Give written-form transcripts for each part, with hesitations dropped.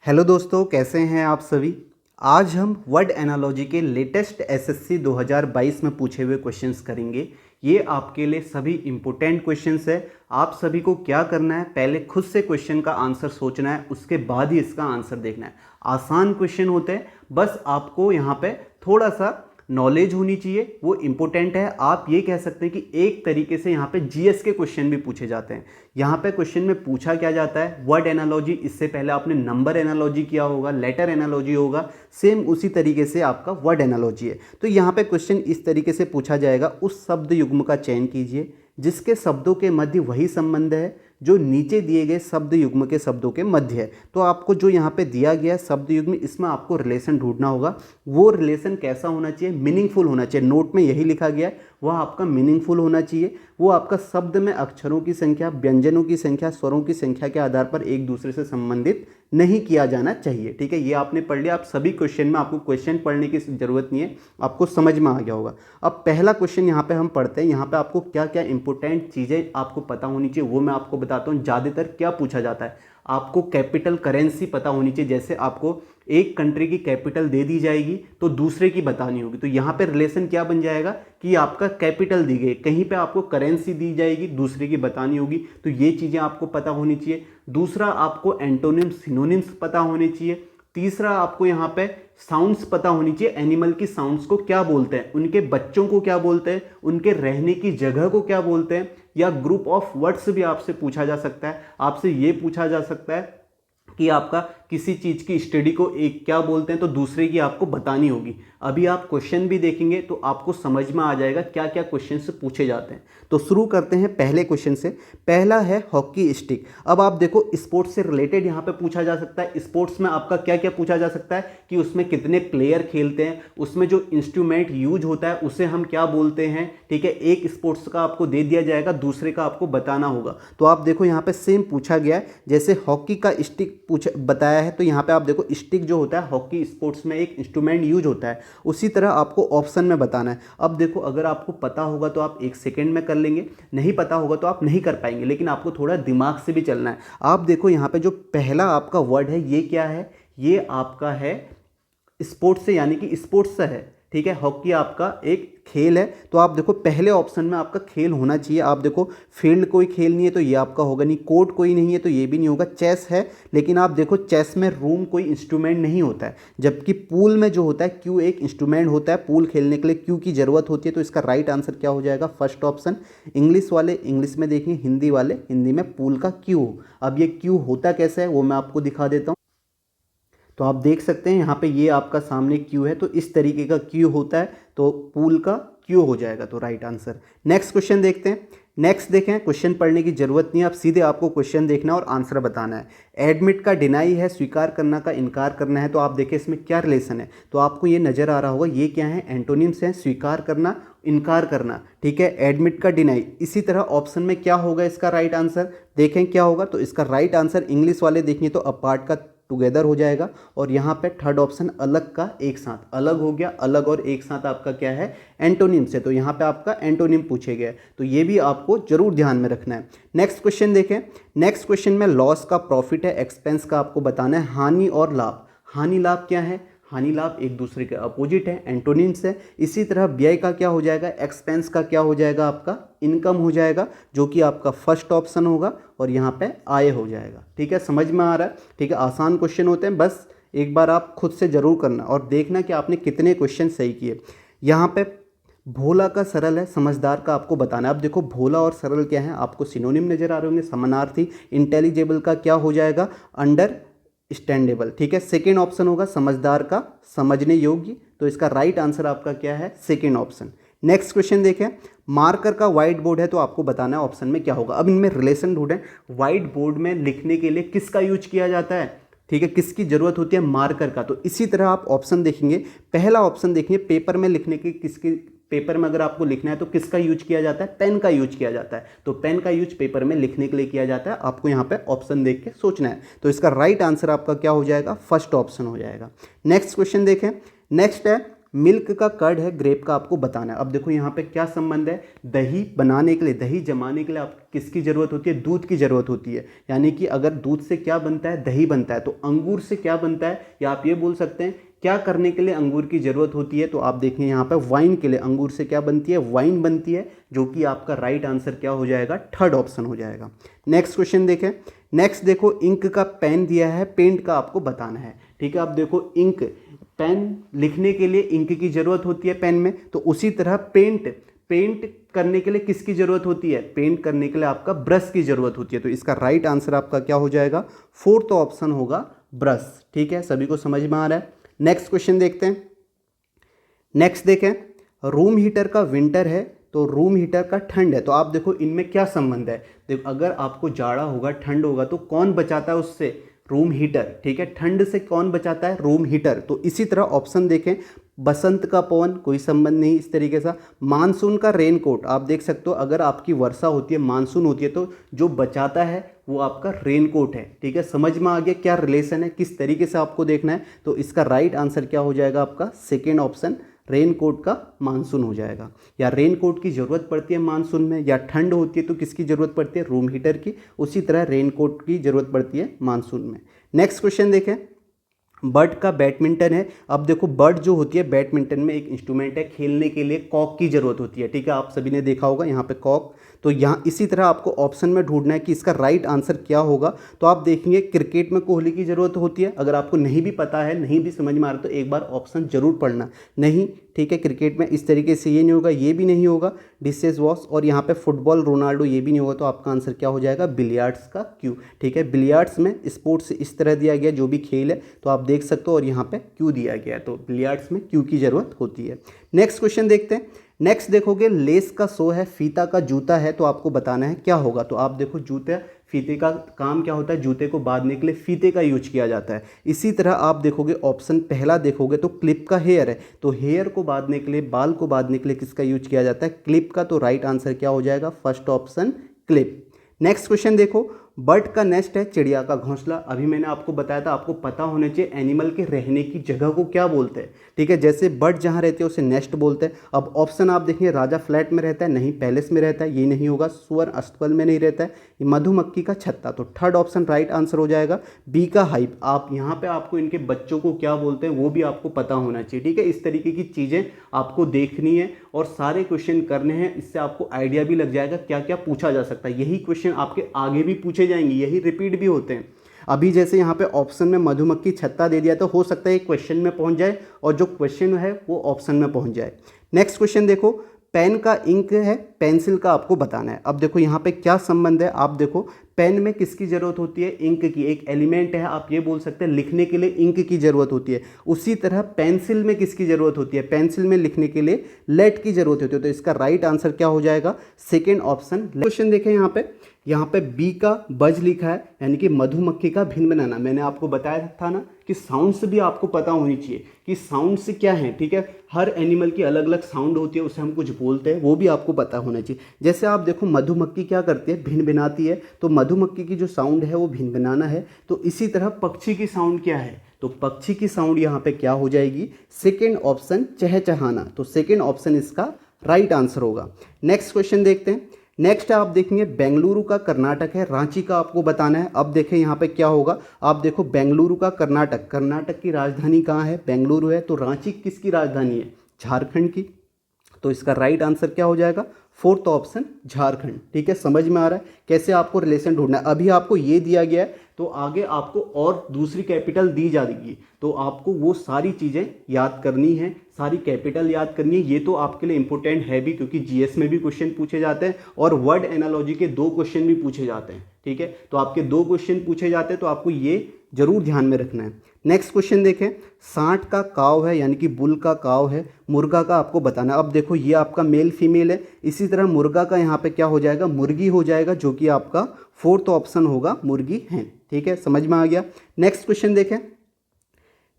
Hello दोस्तों, कैसे हैं आप सभी। आज हम वर्ड एनालॉजी के लेटेस्ट एसएससी 2022 में पूछे हुए क्वेश्चंस करेंगे। ये आपके लिए सभी इम्पोर्टेंट क्वेश्चंस है। आप सभी को क्या करना है, पहले खुद से क्वेश्चन का आंसर सोचना है, उसके बाद ही इसका आंसर देखना है। आसान क्वेश्चन होते हैं, बस आपको यहाँ पे थोड़ा सा नॉलेज होनी चाहिए, वो इंपॉर्टेंट है। आप ये कह सकते हैं कि एक तरीके से यहाँ पे जीएस के क्वेश्चन भी पूछे जाते हैं। यहाँ पे क्वेश्चन में पूछा क्या जाता है, वर्ड एनालॉजी। इससे पहले आपने नंबर एनालॉजी किया होगा, लेटर एनालॉजी होगा, सेम उसी तरीके से आपका वर्ड एनालॉजी है। तो यहाँ पे क्वेश्चन इस तरीके से पूछा जाएगा, उस शब्द युग्म का चयन कीजिए जिसके शब्दों के मध्य वही संबंध है जो नीचे दिए गए शब्द युग्म के शब्दों के मध्य है। तो आपको जो यहाँ पे दिया गया शब्द युग्म, इसमें आपको रिलेशन ढूंढना होगा। वो रिलेशन कैसा होना चाहिए, मीनिंगफुल होना चाहिए। नोट में यही लिखा गया है, वह आपका मीनिंगफुल होना चाहिए। वो आपका शब्द में अक्षरों की संख्या, व्यंजनों की संख्या, स्वरों की संख्या के आधार पर एक दूसरे से संबंधित नहीं किया जाना चाहिए। ठीक है, ये आपने पढ़ लिया। आप सभी क्वेश्चन में आपको क्वेश्चन पढ़ने की जरूरत नहीं है, आपको समझ में आ गया होगा। अब पहला क्वेश्चन यहाँ पे हम पढ़ते हैं। यहाँ पे आपको क्या क्या इंपॉर्टेंट चीज़ें आपको पता होनी चाहिए वो मैं आपको बताता हूँ। ज़्यादातर क्या पूछा जाता है, आपको कैपिटल करेंसी पता होनी चाहिए। जैसे आपको एक कंट्री की कैपिटल दे दी जाएगी तो दूसरे की बतानी होगी, तो यहाँ पे रिलेशन क्या बन जाएगा कि आपका कैपिटल दी गई, कहीं पे आपको करेंसी दी जाएगी, दूसरे की बतानी होगी। तो ये चीज़ें आपको पता होनी चाहिए। दूसरा, आपको एंटोनिम्स सिनोनिम्स पता होने चाहिए। तीसरा, आपको यहाँ पे साउंड्स पता होनी चाहिए। एनिमल की साउंड्स को क्या बोलते हैं, उनके बच्चों को क्या बोलते हैं, उनके रहने की जगह को क्या बोलते हैं। या ग्रुप ऑफ वर्ड्स भी आपसे पूछा जा सकता है। आपसे ये पूछा जा सकता है कि आपका किसी चीज़ की स्टडी को एक क्या बोलते हैं, तो दूसरे की आपको बतानी होगी। अभी आप क्वेश्चन भी देखेंगे तो आपको समझ में आ जाएगा क्या क्या क्वेश्चन से पूछे जाते हैं। तो शुरू करते हैं पहले क्वेश्चन से। पहला है हॉकी स्टिक। अब आप देखो, स्पोर्ट्स से रिलेटेड यहाँ पे पूछा जा सकता है। स्पोर्ट्स में आपका क्या क्या पूछा जा सकता है कि उसमें कितने प्लेयर खेलते हैं, उसमें जो इंस्ट्रूमेंट यूज होता है उसे हम क्या बोलते हैं। ठीक है, एक स्पोर्ट्स का आपको दे दिया जाएगा, दूसरे का आपको बताना होगा। तो आप देखो यहाँ पे सेम पूछा गया है। जैसे हॉकी का स्टिक बताया है, तो यहाँ पे आप देखो स्टिक जो होता है हॉकी स्पोर्ट्स में एक इंस्ट्रूमेंट यूज होता है, उसी तरह आपको ऑप्शन में बताना है। अब देखो, अगर आपको पता होगा तो आप एक सेकंड में कर लेंगे, नहीं पता होगा तो आप नहीं कर पाएंगे, लेकिन आपको थोड़ा दिमाग से भी चलना है। आप देखो यहाँ पे जो पहला आपका वर्ड है ये क्या है, ये आपका है स्पोर्ट्स से, यानी कि स्पोर्ट्स से है। ठीक है, हॉकी आपका एक खेल है। तो आप देखो पहले ऑप्शन में आपका खेल होना चाहिए। आप देखो फील्ड कोई खेल नहीं है तो ये आपका होगा नहीं, कोर्ट कोई नहीं है तो ये भी नहीं होगा। चेस है, लेकिन आप देखो चेस में रूम कोई इंस्ट्रूमेंट नहीं होता है, जबकि पूल में जो होता है क्यू एक इंस्ट्रूमेंट होता है। पूल खेलने के लिए क्यू की ज़रूरत होती है। तो इसका राइट आंसर क्या हो जाएगा, फर्स्ट ऑप्शन। इंग्लिश वाले इंग्लिश में देखेंगे, हिंदी वाले हिंदी में पूल का क्यू। अब ये क्यू होता कैसे है वो मैं आपको दिखा देता हूँ। तो आप देख सकते हैं यहाँ पे ये आपका सामने क्यू है, तो इस तरीके का क्यू होता है, तो पूल का क्यू हो जाएगा तो राइट आंसर। नेक्स्ट क्वेश्चन देखते हैं। नेक्स्ट देखें, क्वेश्चन पढ़ने की जरूरत नहीं है, आप सीधे आपको क्वेश्चन देखना और आंसर बताना है। एडमिट का डिनाई है, स्वीकार करना का इनकार करना है। तो आप देखें इसमें क्या रिलेशन है, तो आपको ये नजर आ रहा होगा, ये क्या है, एंटोनिम्स हैं, स्वीकार करना, इनकार करना। ठीक है, एडमिट का डिनाई। इसी तरह ऑप्शन में क्या होगा इसका राइट आंसर, देखें क्या होगा। तो इसका राइट आंसर इंग्लिश वाले देखें तो अपार्ट का टुगेदर हो जाएगा, और यहाँ पे थर्ड ऑप्शन अलग का एक साथ, अलग हो गया। अलग और एक साथ आपका क्या है, एंटोनिम से, तो यहाँ पे आपका एंटोनिम पूछे गए, तो ये भी आपको जरूर ध्यान में रखना है। नेक्स्ट क्वेश्चन देखें। नेक्स्ट क्वेश्चन में लॉस का प्रॉफिट है, एक्सपेंस का आपको बताना है। हानि और लाभ, हानि लाभ क्या है, हानि लाभ एक दूसरे के अपोजिट है, एंटोनिम्स है। इसी तरह व्यय का क्या हो जाएगा, एक्सपेंस का क्या हो जाएगा, आपका इनकम हो जाएगा, जो कि आपका फर्स्ट ऑप्शन होगा, और यहाँ पे आय हो जाएगा। ठीक है, समझ में आ रहा है। ठीक है, आसान क्वेश्चन होते हैं, बस एक बार आप खुद से जरूर करना और देखना कि आपने कितने क्वेश्चन सही किए। यहाँ पे भोला का सरल है, समझदार का आपको बताना है। अब देखो भोला और सरल क्या है, आपको सिनोनिम नजर आ रहे होंगे, समानार्थी। इंटेलिजेबल का क्या हो जाएगा, अंडर स्टैंडेबल। ठीक है, सेकेंड ऑप्शन होगा समझदार का समझने योग्य, तो इसका राइट आंसर आपका क्या है, सेकेंड ऑप्शन। नेक्स्ट क्वेश्चन देखें। मार्कर का व्हाइट बोर्ड है, तो आपको बताना है ऑप्शन में क्या होगा। अब इनमें रिलेशन ढूंढें। व्हाइट बोर्ड में लिखने के लिए किसका यूज किया जाता है, ठीक है, किसकी जरूरत होती है, मार्कर का। तो इसी तरह आप ऑप्शन देखेंगे, पहला ऑप्शन देखिए, पेपर में लिखने की किसकी, पेपर में अगर आपको लिखना है तो किसका यूज किया जाता है, पेन का यूज किया जाता है। तो पेन का यूज पेपर में लिखने के लिए किया जाता है। आपको यहाँ पे ऑप्शन देख के सोचना है। तो इसका राइट आंसर आपका क्या हो जाएगा, फर्स्ट ऑप्शन हो जाएगा। नेक्स्ट क्वेश्चन देखें। नेक्स्ट है मिल्क का कर्ड है, ग्रेप का आपको बताना है। अब देखो यहाँ पे क्या संबंध है, दही बनाने के लिए, दही जमाने के लिए आप किसकी ज़रूरत होती है, दूध की ज़रूरत होती है। यानी कि अगर दूध से क्या बनता है, दही बनता है, तो अंगूर से क्या बनता है, या आप ये बोल सकते हैं क्या करने के लिए अंगूर की ज़रूरत होती है, तो आप देखें यहाँ पे वाइन के लिए अंगूर से क्या बनती है, वाइन बनती है, जो कि आपका राइट आंसर क्या हो जाएगा, थर्ड ऑप्शन हो जाएगा। नेक्स्ट क्वेश्चन देखें। नेक्स्ट देखो, इंक का पेन दिया है, पेंट का आपको बताना है। ठीक है, अब देखो इंक, पेन लिखने के लिए इंक की ज़रूरत होती है पेन में, तो उसी तरह पेंट करने के लिए किसकी ज़रूरत होती है, पेंट करने के लिए आपका ब्रश की ज़रूरत होती है। तो इसका राइट आंसर आपका क्या हो जाएगा, फोर्थ ऑप्शन होगा ब्रश। ठीक है, सभी को समझ में आ रहा है। नेक्स्ट क्वेश्चन देखते हैं। नेक्स्ट देखें, रूम हीटर का विंटर है तो रूम हीटर का ठंड है। तो आप देखो इनमें क्या संबंध है। देखो अगर आपको जाड़ा होगा, ठंड होगा, तो कौन बचाता है उससे, रूम हीटर। ठीक है, ठंड से कौन बचाता है, रूम हीटर। तो इसी तरह ऑप्शन देखें, बसंत का पवन, कोई संबंध नहीं इस तरीके से। मानसून का रेनकोट, आप देख सकते हो अगर आपकी वर्षा होती है, मानसून होती है, तो जो बचाता है वो आपका रेनकोट है। ठीक है, समझ में आ गया क्या रिलेशन है, किस तरीके से आपको देखना है। तो इसका राइट आंसर क्या हो जाएगा आपका, सेकेंड ऑप्शन, रेनकोट का मानसून हो जाएगा। या रेनकोट की ज़रूरत पड़ती है मानसून में, या ठंड होती है तो किसकी ज़रूरत पड़ती है, रूम हीटर की। उसी तरह रेनकोट की ज़रूरत पड़ती है मानसून में। नेक्स्ट क्वेश्चन देखें, बर्ड का बैडमिंटन है। अब देखो बर्ड जो होती है बैडमिंटन में एक इंस्ट्रूमेंट है, खेलने के लिए कॉक की ज़रूरत होती है। ठीक है, आप सभी ने देखा होगा यहाँ पे कॉक। तो यहाँ इसी तरह आपको ऑप्शन में ढूंढना है कि इसका राइट आंसर क्या होगा। तो आप देखेंगे क्रिकेट में कोहली की ज़रूरत होती है। अगर आपको नहीं भी पता है, नहीं भी समझ में आ रहा, तो एक बार ऑप्शन जरूर पढ़ना। नहीं, ठीक है, क्रिकेट में इस तरीके से ये नहीं होगा, ये भी नहीं होगा, डिशेस वॉश, और यहाँ पे फुटबॉल रोनाल्डो, ये भी नहीं होगा। तो आपका आंसर क्या हो जाएगा, बिलियर्ड्स का क्यू। ठीक है, बिलियर्ड्स में स्पोर्ट्स इस तरह दिया गया, जो भी खेल है, तो आप देख सकते हो, और यहाँ पे क्यू दिया गया है, तो बिलियर्ड्स में क्यू की ज़रूरत होती है। नेक्स्ट क्वेश्चन देखते हैं। नेक्स्ट देखोगे, लेस का सो है, फीता का जूता है, तो आपको बताना है क्या होगा। तो आप देखो जूते, फीते का काम क्या होता है, जूते को बांधने के लिए फीते का यूज किया जाता है। इसी तरह आप देखोगे ऑप्शन पहला देखोगे तो क्लिप का हेयर है, तो हेयर को बांधने के लिए, बाल को बांधने के लिए किसका यूज किया जाता है, क्लिप का। तो राइट आंसर क्या हो जाएगा, first option clip. Next question देखो, बर्ड का नेस्ट है, चिड़िया का घोंसला। अभी मैंने आपको बताया था, आपको पता होना चाहिए एनिमल के रहने की जगह को क्या बोलते हैं। ठीक है, जैसे बर्ड जहाँ रहते हैं उसे नेस्ट बोलते हैं। अब ऑप्शन आप देखेंगे, राजा फ्लैट में रहता है, नहीं पैलेस में रहता है, ये नहीं होगा। सुअर अस्तबल में नहीं रहता है, मधुमक्खी का छत्ता। तो थर्ड ऑप्शन राइट आंसर हो जाएगा, बी का हाइव। आप यहाँ पे आपको इनके बच्चों को क्या बोलते हैं वो भी आपको पता होना चाहिए। ठीक है, इस तरीके की चीज़ें आपको देखनी है और सारे क्वेश्चन करने हैं। इससे आपको आइडिया भी लग जाएगा क्या क्या पूछा जा सकता है। यही क्वेश्चन आपके आगे भी पूछे जाएंगे, यही रिपीट भी होते हैं। अभी जैसे यहाँ पे ऑप्शन में मधुमक्खी छत्ता दे दिया, तो हो सकता है एक क्वेश्चन में पहुँच जाए और जो क्वेश्चन है वो ऑप्शन में पहुँच जाए। नेक्स्ट क्वेश्चन देखो, पेन का इंक है, पेंसिल का आपको बताना है। अब देखो यहाँ पे क्या संबंध है। आप देखो पेन में किसकी ज़रूरत होती है, इंक की। एक एलिमेंट है, आप ये बोल सकते हैं लिखने के लिए इंक की ज़रूरत होती है। उसी तरह पेंसिल में किसकी ज़रूरत होती है, पेंसिल में लिखने के लिए लेड की ज़रूरत होती है। तो इसका राइट आंसर क्या हो जाएगा, सेकेंड ऑप्शन। क्वेश्चन देखें यहाँ पे बी का बज लिखा है, यानी कि मधुमक्खी का भिन बनाना। मैंने आपको बताया था ना कि साउंड्स भी आपको पता होनी चाहिए कि साउंड्स क्या हैं। ठीक है, हर एनिमल की अलग अलग साउंड होती है, उसे हम कुछ बोलते हैं, वो भी आपको पता होना चाहिए। जैसे आप देखो मधुमक्खी क्या करती है, भिन भिनाती है, तो मधुमक्खी की जो साउंड है वो भिन भिनाना है। तो इसी तरह पक्षी की साउंड क्या है, तो पक्षी की साउंड यहाँ पे क्या हो जाएगी, सेकेंड ऑप्शन चहचहाना। तो सेकेंड ऑप्शन इसका राइट आंसर होगा। नेक्स्ट क्वेश्चन देखते हैं। नेक्स्ट आप देखेंगे, बेंगलुरु का कर्नाटक है, रांची का आपको बताना है। अब देखें यहाँ पे क्या होगा। आप देखो बेंगलुरु का कर्नाटक, कर्नाटक की राजधानी कहाँ है, बेंगलुरु है। तो रांची किसकी राजधानी है, झारखंड की। तो इसका राइट आंसर क्या हो जाएगा, फोर्थ ऑप्शन झारखंड। ठीक है, समझ में आ रहा है कैसे आपको रिलेशन ढूंढना है। अभी आपको ये दिया गया है, तो आगे आपको और दूसरी कैपिटल दी जाएगी, तो आपको वो सारी चीज़ें याद करनी है, सारी कैपिटल याद करनी है। ये तो आपके लिए इंपॉर्टेंट है भी, क्योंकि जीएस में भी क्वेश्चन पूछे जाते हैं और वर्ड एनालॉजी के 2 क्वेश्चन भी पूछे जाते हैं। ठीक है, तो आपके 2 क्वेश्चन पूछे जाते हैं, तो आपको ये जरूर ध्यान में रखना है। नेक्स्ट क्वेश्चन देखें, सांड का काव है, यानी कि बुल का काव है, मुर्गा का आपको बताना है। अब देखो ये आपका मेल फीमेल है, इसी तरह मुर्गा का यहाँ पे क्या हो जाएगा, मुर्गी हो जाएगा, जो कि आपका फोर्थ ऑप्शन होगा, मुर्गी है। ठीक है, समझ में आ गया। नेक्स्ट क्वेश्चन देखें।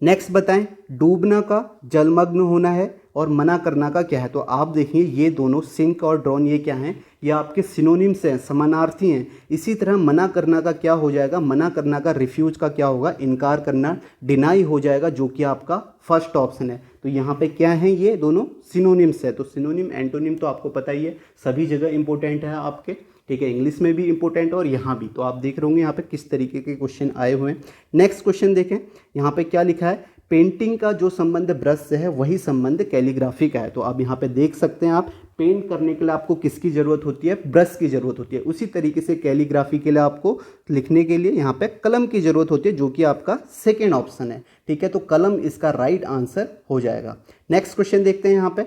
नेक्स्ट बताएं, डूबना का जलमग्न होना है और मना करना का क्या है। तो आप देखिए ये दोनों सिंक और ड्रोन ये क्या हैं, ये आपके सिनोनिम्स हैं, समानार्थी हैं। इसी तरह मना करना का क्या हो जाएगा, मना करना का रिफ्यूज का क्या होगा, इनकार करना, डिनाई हो जाएगा, जो कि आपका फर्स्ट ऑप्शन है। तो यहाँ पे क्या है, ये दोनों सिनोनिम्स है। तो सिनोनिम एंटोनिम तो आपको पता ही है, सभी जगह इंपॉर्टेंट है आपके, ठीक है, इंग्लिश में भी इंपॉर्टेंट और यहाँ भी। तो आप देख रहे होंगे यहाँ पे किस तरीके के क्वेश्चन आए हुए हैं। नेक्स्ट क्वेश्चन देखें, यहाँ पे क्या लिखा है, पेंटिंग का जो संबंध ब्रश से है वही संबंध कैलीग्राफी का है। तो आप यहाँ पे देख सकते हैं, आप पेंट करने के लिए आपको किसकी ज़रूरत होती है, ब्रश की ज़रूरत होती है। उसी तरीके से कैलीग्राफी के लिए आपको लिखने के लिए यहाँ पे कलम की ज़रूरत होती है, जो कि आपका सेकेंड ऑप्शन है, ठीक है। तो कलम इसका राइट आंसर हो जाएगा। नेक्स्ट क्वेश्चन देखते हैं यहाँ पे।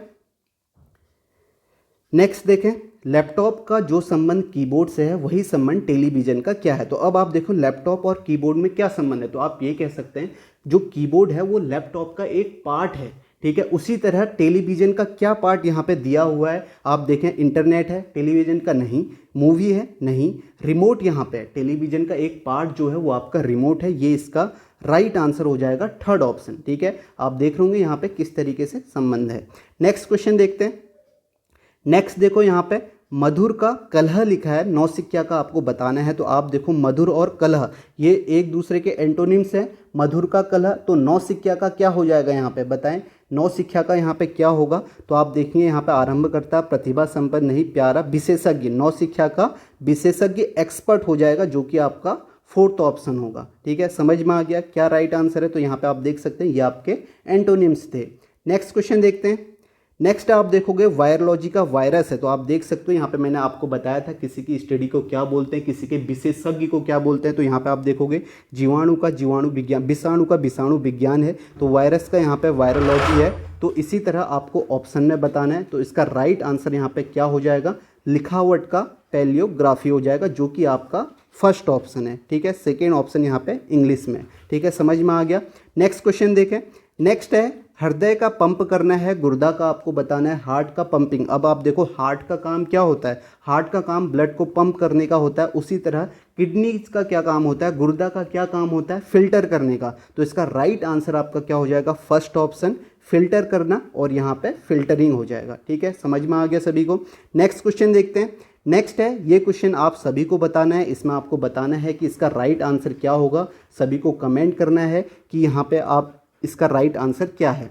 नेक्स्ट देखें, लैपटॉप का जो संबंध कीबोर्ड से है वही संबंध टेलीविज़न का क्या है। तो अब आप देखो लैपटॉप और कीबोर्ड में क्या संबंध है। तो आप ये कह सकते हैं जो कीबोर्ड है वो लैपटॉप का एक पार्ट है, ठीक है। उसी तरह टेलीविज़न का क्या पार्ट यहाँ पे दिया हुआ है, आप देखें, इंटरनेट है, टेलीविज़न का नहीं, मूवी है नहीं, रिमोट यहाँ पे टेलीविज़न का एक पार्ट जो है वो आपका रिमोट है। ये इसका राइट आंसर हो जाएगा, थर्ड ऑप्शन, ठीक है। आप देख रहे होंगे यहाँ पे किस तरीके से संबंध है। नेक्स्ट क्वेश्चन देखते हैं। नेक्स्ट देखो यहाँ पे मधुर का कलह लिखा है, नौसिखिया का आपको बताना है। तो आप देखो मधुर और कलह ये एक दूसरे के एंटोनिम्स हैं। मधुर का कलह, तो नौसिखिया का क्या हो जाएगा यहाँ पे बताएं, नौसिखिया का यहाँ पे क्या होगा। तो आप देखिए यहाँ पे आरंभकर्ता, प्रतिभा संपन्न नहीं, प्यारा, विशेषज्ञ, नौसिखिया का विशेषज्ञ एक्सपर्ट हो जाएगा, जो कि आपका फोर्थ ऑप्शन होगा, ठीक है। समझ में आ गया क्या राइट आंसर है। तो यहाँ पे आप देख सकते हैं ये आपके एंटोनिम्स थे। नेक्स्ट क्वेश्चन देखते हैं। नेक्स्ट आप देखोगे वायरोलॉजी का वायरस है। तो आप देख सकते हो यहाँ पे मैंने आपको बताया था किसी की स्टडी को क्या बोलते हैं, किसी के विशेषज्ञ को क्या बोलते हैं। तो यहाँ पे आप देखोगे जीवाणु का जीवाणु विज्ञान, विषाणु का विषाणु विज्ञान है, तो वायरस का यहाँ पे वायरोलॉजी है। तो इसी तरह आपको ऑप्शन में बताना है। तो इसका राइट आंसर यहाँ पे क्या हो जाएगा, लिखावट का पैलियोग्राफी हो जाएगा, जो कि आपका फर्स्ट ऑप्शन है, ठीक है। सेकेंड ऑप्शन यहाँ पे इंग्लिश में, ठीक है, समझ में आ गया। नेक्स्ट क्वेश्चन देखें। नेक्स्ट है हृदय का पंप करना है, गुर्दा का आपको बताना है, हार्ट का पंपिंग। अब आप देखो हार्ट का काम क्या होता है, हार्ट का काम ब्लड को पंप करने का होता है। उसी तरह किडनी का क्या काम होता है, गुर्दा का क्या काम होता है, फिल्टर करने का। तो इसका राइट आंसर आपका क्या हो जाएगा, फर्स्ट ऑप्शन, फिल्टर करना, और यहाँ पे फिल्टरिंग हो जाएगा, ठीक है। समझ में आ गया सभी को। नेक्स्ट क्वेश्चन देखते हैं। नेक्स्ट है, ये क्वेश्चन आप सभी को बताना है, इसमें आपको बताना है कि इसका राइट आंसर क्या होगा। सभी को कमेंट करना है कि यहाँ पे आप इसका राइट आंसर क्या है।